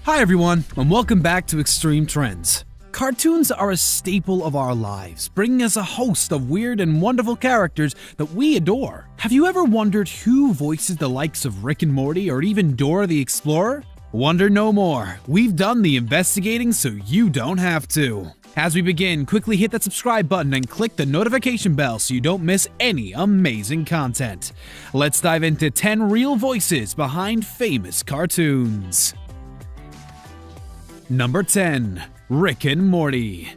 Hi everyone, and welcome back to Extreme Trends. Cartoons are a staple of our lives, bringing us a host of weird and wonderful characters that we adore. Have you ever wondered who voices the likes of Rick and Morty or even Dora the Explorer? Wonder no more. We've done the investigating so you don't have to. As we begin, quickly hit that subscribe button and click the notification bell so you don't miss any amazing content. Let's dive into 10 real voices behind famous cartoons. Number 10. Rick and Morty.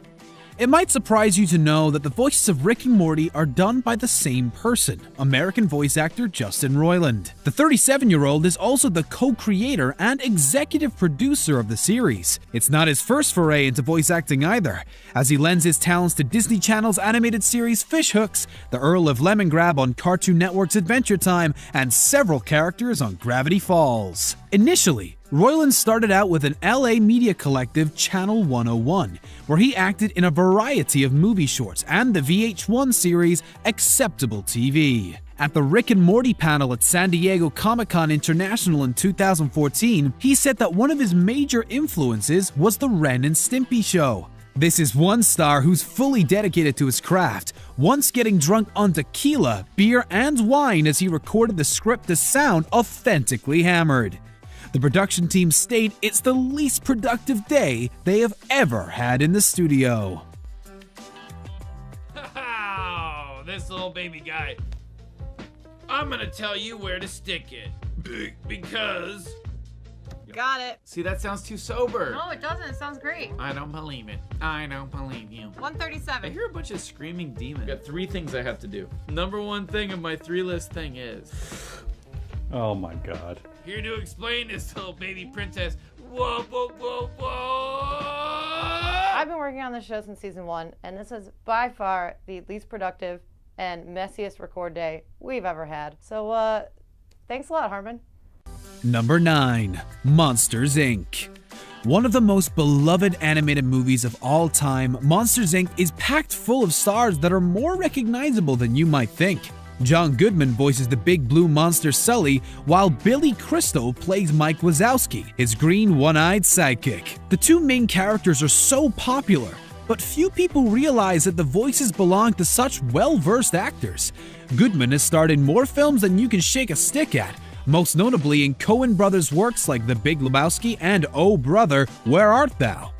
It might surprise you to know that the voices of Rick and Morty are done by the same person, American voice actor Justin Roiland. The 37-year-old is also the co-creator and executive producer of the series. It's not his first foray into voice acting either, as he lends his talents to Disney Channel's animated series Fishhooks, the Earl of Lemongrab on Cartoon Network's Adventure Time, and several characters on Gravity Falls. Initially, Roiland started out with an LA media collective, Channel 101, where he acted in a variety of movie shorts and the VH1 series Acceptable TV. At the Rick and Morty panel at San Diego Comic-Con International in 2014, he said that one of his major influences was the Ren and Stimpy show. This is one star who's fully dedicated to his craft, once getting drunk on tequila, beer, and wine as he recorded the script to sound authentically hammered. The production team stated it's the least productive day they have ever had in the studio. Oh, this little baby guy. I'm gonna tell you where to stick it. Because... Got it. See, that sounds too sober. No, it doesn't. It sounds great. I don't believe it. I don't believe you. 137. I hear a bunch of screaming demons. I've got 3 things I have to do. Number 1 thing of my 3-list thing is... Oh my god. Here to explain this little baby princess. Whoa, whoa, whoa, whoa! I've been working on this show since season 1, and this is by far the least productive and messiest record day we've ever had. So, thanks a lot, Harmon. Number 9. Monsters, Inc. One of the most beloved animated movies of all time, Monsters, Inc. is packed full of stars that are more recognizable than you might think. John Goodman voices the big blue monster Sully, while Billy Crystal plays Mike Wazowski, his green one-eyed sidekick. The two main characters are so popular, but few people realize that the voices belong to such well-versed actors. Goodman has starred in more films than you can shake a stick at, most notably in Coen Brothers works like The Big Lebowski and Oh Brother, Where Art Thou?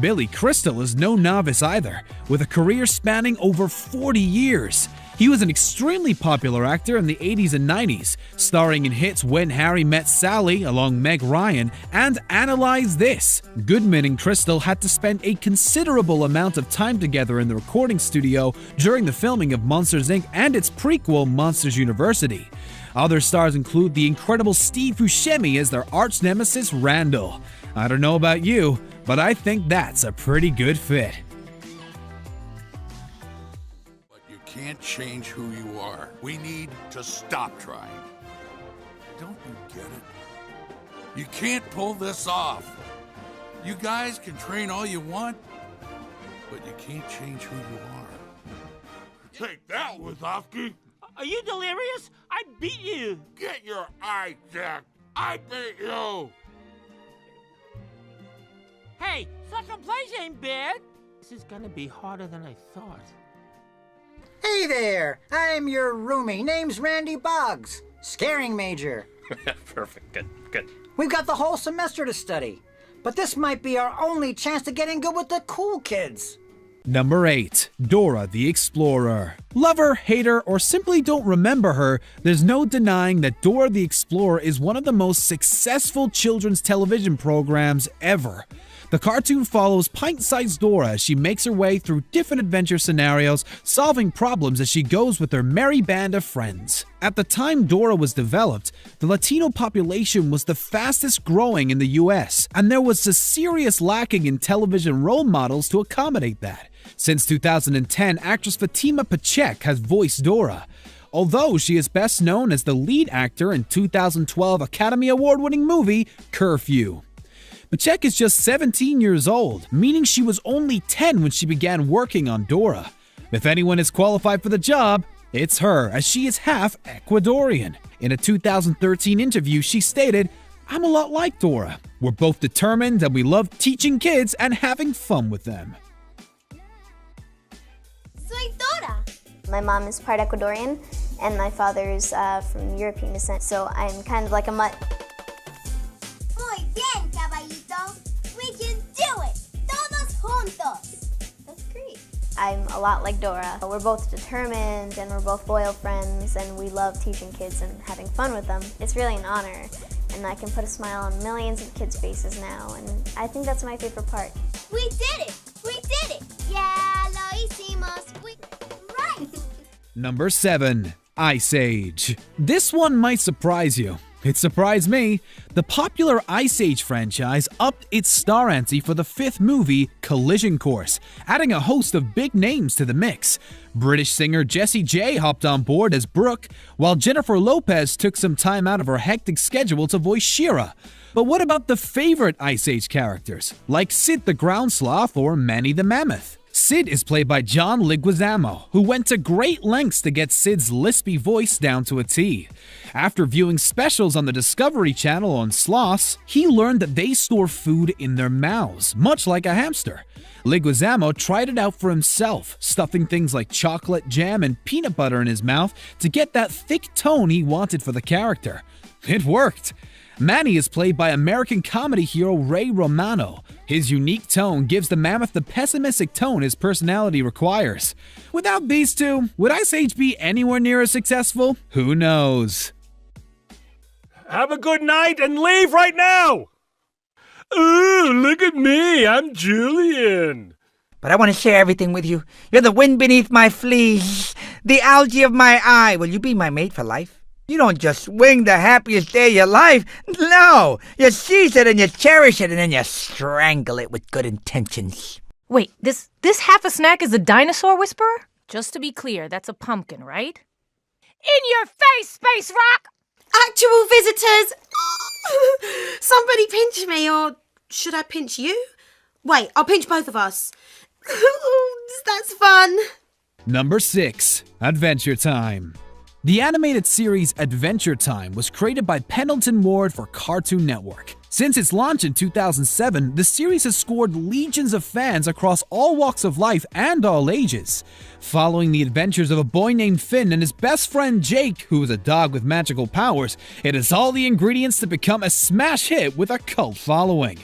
Billy Crystal is no novice either, with a career spanning over 40 years. He was an extremely popular actor in the 80s and 90s, starring in hits When Harry Met Sally along Meg Ryan and Analyze This. Goodman and Crystal had to spend a considerable amount of time together in the recording studio during the filming of Monsters, Inc. and its prequel, Monsters University. Other stars include the incredible Steve Buscemi as their arch nemesis Randall. I don't know about you, but I think that's a pretty good fit. Can't change who you are. We need to stop trying. Don't you get it? You can't pull this off. You guys can train all you want, but you can't change who you are. Take that, Wazowski. Are you delirious? I beat you. Get your eye checked. I beat you. Hey, second place ain't bad. This is gonna be harder than I thought. Hey there! I'm your roomie. Name's Randy Boggs. Scaring major. Perfect. Good. We've got the whole semester to study, but this might be our only chance to get in good with the cool kids. Number 8. Dora the Explorer. Love her, hate her, or simply don't remember her, there's no denying that Dora the Explorer is one of the most successful children's television programs ever. The cartoon follows pint-sized Dora as she makes her way through different adventure scenarios, solving problems as she goes with her merry band of friends. At the time Dora was developed, the Latino population was the fastest growing in the US, and there was a serious lacking in television role models to accommodate that. Since 2010, actress Fatima Pachek has voiced Dora, although she is best known as the lead actor in 2012 Academy Award-winning movie Curfew. Pachek is just 17 years old, meaning she was only 10 when she began working on Dora. If anyone is qualified for the job, it's her, as she is half Ecuadorian. In a 2013 interview, she stated, I'm a lot like Dora. We're both determined and we love teaching kids and having fun with them. Soy Dora. My mom is part Ecuadorian and my father is from European descent, so I'm kind of like a mutt. Muy bien, caballito. We can do it. Todos juntos. That's great. I'm a lot like Dora. We're both determined and we're both loyal friends and we love teaching kids and having fun with them. It's really an honor. And I can put a smile on millions of kids' faces now, and I think that's my favorite part. We did it! We did it! Yeah, lo hicimos! Right! Number 7. Ice Age. This one might surprise you. It surprised me. The popular Ice Age franchise upped its star ante for the 5th movie, Collision Course, adding a host of big names to the mix. British singer Jessie J hopped on board as Brooke, while Jennifer Lopez took some time out of her hectic schedule to voice She-Ra. But what about the favorite Ice Age characters, like Sid the Ground Sloth or Manny the Mammoth? Sid is played by John Leguizamo, who went to great lengths to get Sid's lispy voice down to a T. After viewing specials on the Discovery Channel on sloths, he learned that they store food in their mouths, much like a hamster. Leguizamo tried it out for himself, stuffing things like chocolate, jam, and peanut butter in his mouth to get that thick tone he wanted for the character. It worked. Manny is played by American comedy hero Ray Romano. His unique tone gives the mammoth the pessimistic tone his personality requires. Without these two, would Ice Age be anywhere near as successful? Who knows? Have a good night and leave right now! Ooh, look at me, I'm Julian. But I want to share everything with you. You're the wind beneath my fleece, the algae of my eye. Will you be my mate for life? You don't just swing the happiest day of your life. No, you seize it and you cherish it and then you strangle it with good intentions. Wait, this half a snack is a dinosaur whisperer? Just to be clear, that's a pumpkin, right? In your face, Space Rock! Actual visitors! Somebody pinch me, or should I pinch you? Wait, I'll pinch both of us. That's fun. Number 6. Adventure Time. The animated series Adventure Time was created by Pendleton Ward for Cartoon Network. Since its launch in 2007, the series has scored legions of fans across all walks of life and all ages. Following the adventures of a boy named Finn and his best friend Jake, who is a dog with magical powers, it has all the ingredients to become a smash hit with a cult following.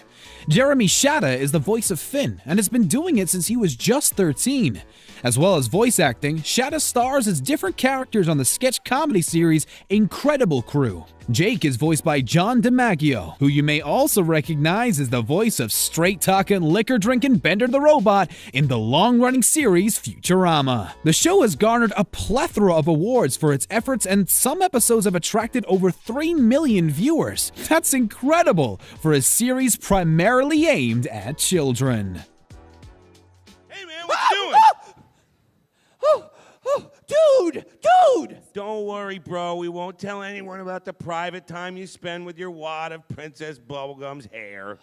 Jeremy Shatta is the voice of Finn and has been doing it since he was just 13. As well as voice acting, Shatta stars as different characters on the sketch comedy series Incredible Crew. Jake is voiced by John DiMaggio, who you may also recognize as the voice of straight-talking, liquor-drinking Bender the Robot in the long-running series Futurama. The show has garnered a plethora of awards for its efforts, and some episodes have attracted over 3 million viewers. That's incredible for a series primarily aimed at children. Hey man, what you doing? Dude! Don't worry, bro. We won't tell anyone about the private time you spend with your wad of Princess Bubblegum's hair.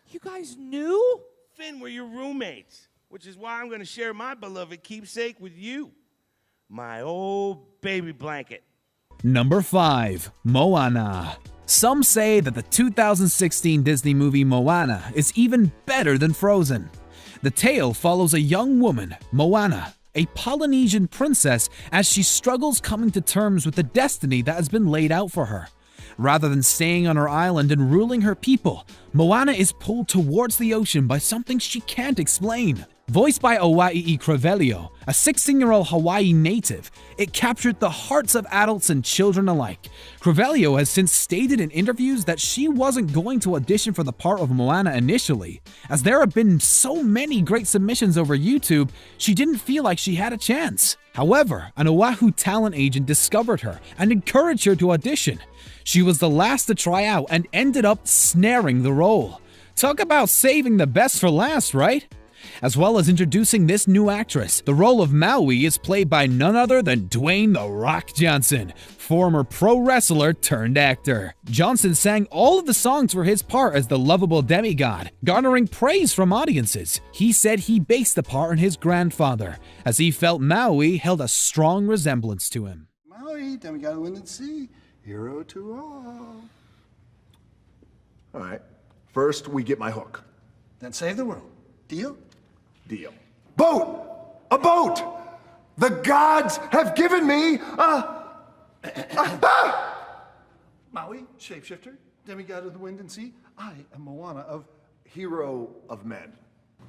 You guys knew? Finn, we're your roommates, which is why I'm going to share my beloved keepsake with you. My old baby blanket. Number 5. Moana. Some say that the 2016 Disney movie Moana is even better than Frozen. The tale follows a young woman, Moana, a Polynesian princess, as she struggles coming to terms with the destiny that has been laid out for her. Rather than staying on her island and ruling her people, Moana is pulled towards the ocean by something she can't explain. Voiced by Owai'i Cravelio, a 16-year-old Hawaii native, it captured the hearts of adults and children alike. Cravelio has since stated in interviews that she wasn't going to audition for the part of Moana initially. As there have been so many great submissions over YouTube, she didn't feel like she had a chance. However, an Oahu talent agent discovered her and encouraged her to audition. She was the last to try out and ended up snaring the role. Talk about saving the best for last, right? As well as introducing this new actress, the role of Maui is played by none other than Dwayne "The Rock" Johnson, former pro wrestler turned actor. Johnson sang all of the songs for his part as the lovable demigod, garnering praise from audiences. He said he based the part on his grandfather, as he felt Maui held a strong resemblance to him. Maui, demigod of wind and sea, hero to all. All right. First, we get my hook. Then save the world. Deal? Deal. Boat! A boat! The gods have given me Maui, shapeshifter, demigod of the wind and sea. I am Moana of Hero of Men.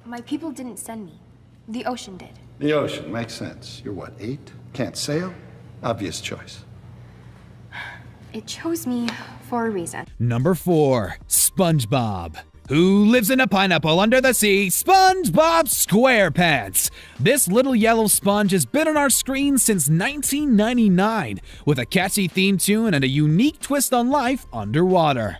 My people didn't send me. The ocean did. The ocean makes sense. You're what, 8? Can't sail? Obvious choice. It chose me for a reason. Number 4, SpongeBob. Who lives in a pineapple under the sea? SpongeBob SquarePants. This little yellow sponge has been on our screens since 1999 with a catchy theme tune and a unique twist on life underwater.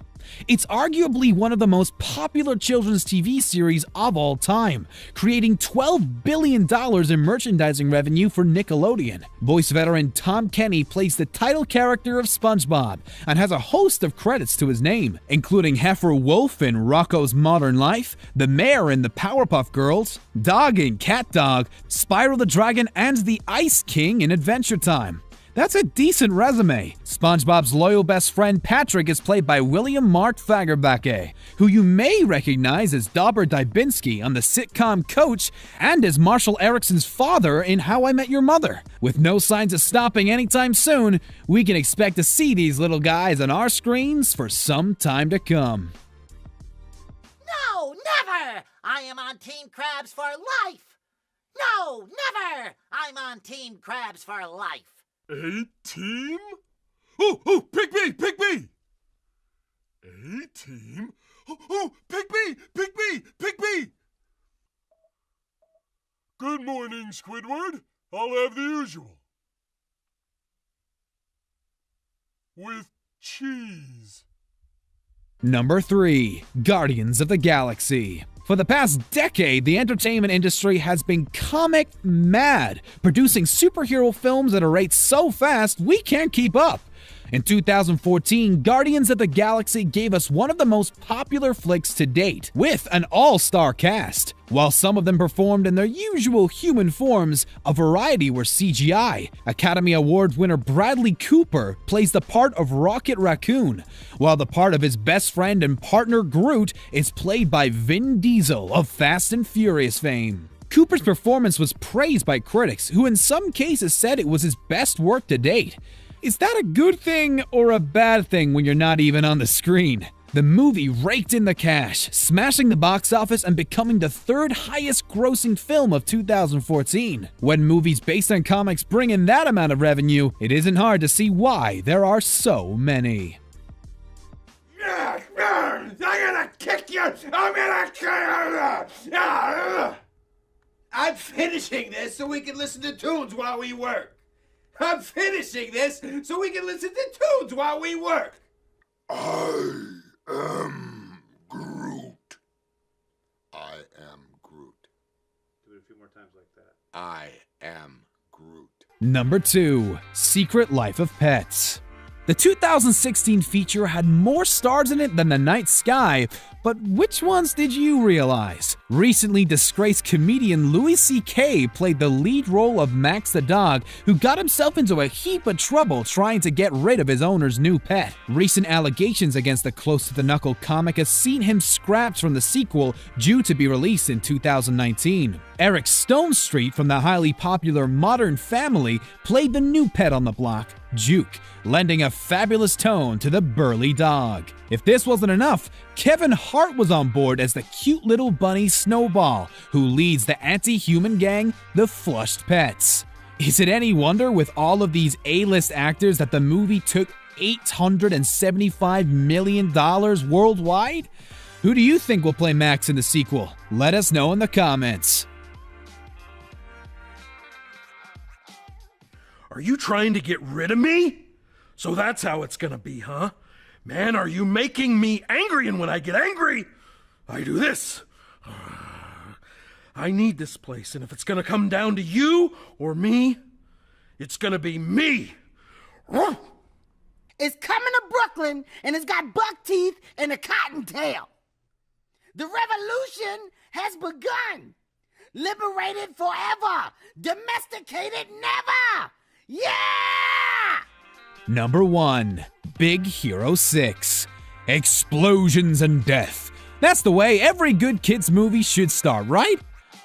It's arguably one of the most popular children's TV series of all time, creating $12 billion in merchandising revenue for Nickelodeon. Voice veteran Tom Kenny plays the title character of SpongeBob and has a host of credits to his name, including Heifer Wolf in Rocko's Modern Life, the Mayor in the Powerpuff Girls, Dog in Cat Dog, Spyro the Dragon, and the Ice King in Adventure Time. That's a decent resume. SpongeBob's loyal best friend Patrick is played by William Mark Fagerbacke, who you may recognize as Dauber Dybinski on the sitcom Coach and as Marshall Erickson's father in How I Met Your Mother. With no signs of stopping anytime soon, we can expect to see these little guys on our screens for some time to come. No, never! I am on Team Krabs for life! No, never! I'm on Team Krabs for life! A team? Oh, pick me! A team? Oh, pick me! Good morning, Squidward. I'll have the usual. With cheese. Number 3, Guardians of the Galaxy. For the past decade, the entertainment industry has been comic mad, producing superhero films at a rate so fast we can't keep up. In 2014, Guardians of the Galaxy gave us one of the most popular flicks to date, with an all-star cast. While some of them performed in their usual human forms, a variety were CGI. Academy Award winner Bradley Cooper plays the part of Rocket Raccoon, while the part of his best friend and partner Groot is played by Vin Diesel of Fast and Furious fame. Cooper's performance was praised by critics, who in some cases said it was his best work to date. Is that a good thing or a bad thing when you're not even on the screen? The movie raked in the cash, smashing the box office and becoming the 3rd highest grossing film of 2014. When movies based on comics bring in that amount of revenue, it isn't hard to see why there are so many. I'm gonna kick you! I'm finishing this so we can listen to tunes while we work. I'm finishing this so we can listen to tunes while we work. I am Groot. I am Groot. Do it a few more times like that. I am Groot. Number 2, Secret Life of Pets. The 2016 feature had more stars in it than the night sky, but which ones did you realize? Recently disgraced comedian Louis C.K. played the lead role of Max the dog, who got himself into a heap of trouble trying to get rid of his owner's new pet. Recent allegations against the close-to-the-knuckle comic has seen him scrapped from the sequel due to be released in 2019. Eric Stonestreet from the highly popular Modern Family played the new pet on the block, Juke, lending a fabulous tone to the burly dog. If this wasn't enough, Kevin Hart was on board as the cute little bunny Snowball, who leads the anti-human gang, the Flushed Pets. Is it any wonder with all of these A-list actors that the movie took $875 million worldwide? Who do you think will play Max in the sequel? Let us know in the comments. Are you trying to get rid of me? So that's how it's gonna be, huh? Man, are you making me angry? And when I get angry, I do this. I need this place, and if it's gonna come down to you or me, it's gonna be me. It's coming to Brooklyn, and it's got buck teeth and a cottontail. The revolution has begun. Liberated forever. Domesticated never. Yeah! Number 1, Big Hero 6. Explosions and death. That's the way every good kids movie should start, right?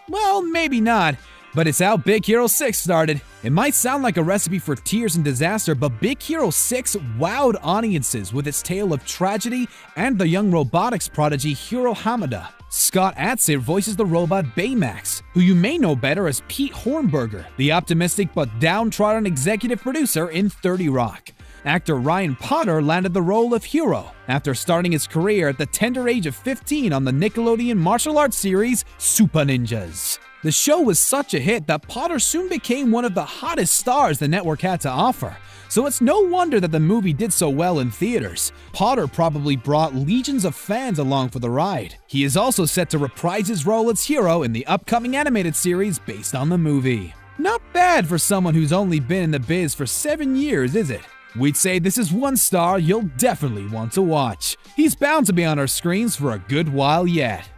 Well, maybe not, but it's how Big Hero 6 started. It might sound like a recipe for tears and disaster, but Big Hero 6 wowed audiences with its tale of tragedy and the young robotics prodigy Hiro Hamada. Scott Adsit voices the robot Baymax, who you may know better as Pete Hornberger, the optimistic but downtrodden executive producer in 30 Rock. Actor Ryan Potter landed the role of Hiro after starting his career at the tender age of 15 on the Nickelodeon martial arts series Super Ninjas. The show was such a hit that Potter soon became one of the hottest stars the network had to offer, so it's no wonder that the movie did so well in theaters. Potter probably brought legions of fans along for the ride. He is also set to reprise his role as Hiro in the upcoming animated series based on the movie. Not bad for someone who's only been in the biz for 7 years, is it? We'd say this is one star you'll definitely want to watch. He's bound to be on our screens for a good while yet.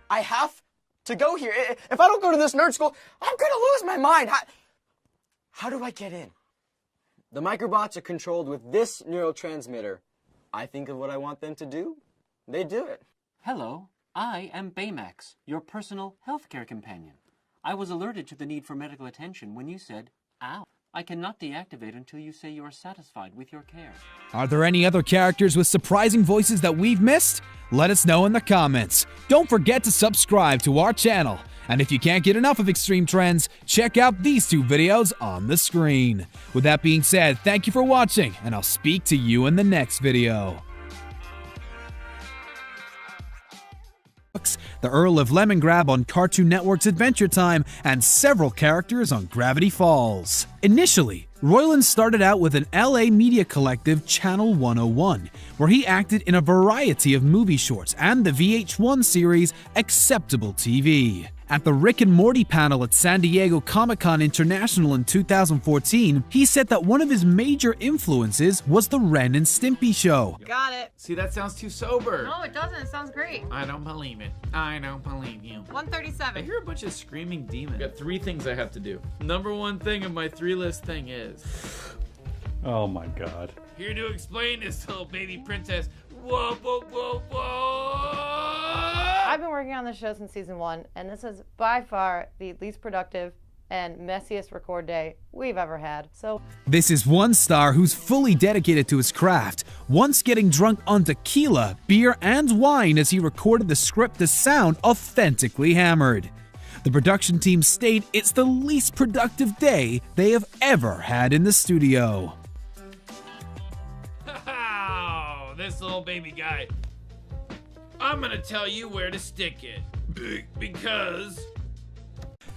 I have to go here. If I don't go to this nerd school, I'm gonna lose my mind. How do I get in? The microbots are controlled with this neurotransmitter. I think of what I want them to do, they do it. Hello, I am Baymax, your personal healthcare companion. I was alerted to the need for medical attention when you said, ow. I cannot deactivate until you say you are satisfied with your care. Are there any other characters with surprising voices that we've missed? Let us know in the comments. Don't forget to subscribe to our channel. And if you can't get enough of Extreme Trends, check out these 2 videos on the screen. With that being said, thank you for watching, and I'll speak to you in the next video. The Earl of Lemongrab on Cartoon Network's Adventure Time, and several characters on Gravity Falls. Initially, Roiland started out with an LA media collective, Channel 101, where he acted in a variety of movie shorts and the VH1 series Acceptable TV. At the Rick and Morty panel at San Diego Comic-Con International in 2014, he said that one of his major influences was the Ren and Stimpy show. Got it. See, that sounds too sober. No, it doesn't. It sounds great. I don't believe it. I don't believe you. 137. I hear a bunch of screaming demons. Got 3 things I have to do. Number 1 thing of my 3-list thing is... Oh my god. Here to explain this little baby princess. Whoa, whoa, whoa, whoa! I've been working on this show since season 1, and this is by far the least productive and messiest record day we've ever had. So this is one star who's fully dedicated to his craft, once getting drunk on tequila, beer, and wine as he recorded the script to sound authentically hammered. The production team state it's the least productive day they have ever had in the studio. Oh, this little baby guy. I'm gonna tell you where to stick it. Because...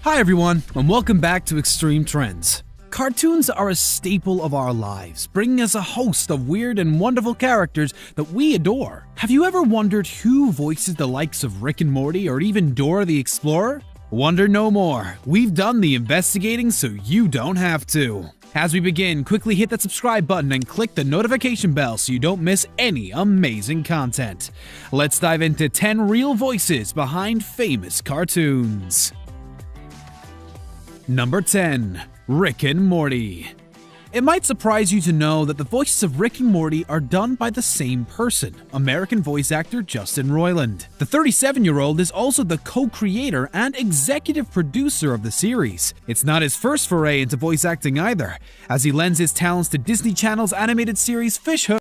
Hi everyone, and welcome back to Extreme Trends. Cartoons are a staple of our lives, bringing us a host of weird and wonderful characters that we adore. Have you ever wondered who voices the likes of Rick and Morty or even Dora the Explorer? Wonder no more. We've done the investigating so you don't have to. As we begin, quickly hit that subscribe button and click the notification bell so you don't miss any amazing content. Let's dive into 10 real voices behind famous cartoons. Number 10. Rick and Morty. It might surprise you to know that the voices of Rick and Morty are done by the same person, American voice actor Justin Roiland. The 37-year-old is also the co-creator and executive producer of the series. It's not his first foray into voice acting either, as he lends his talents to Disney Channel's animated series Fish Hook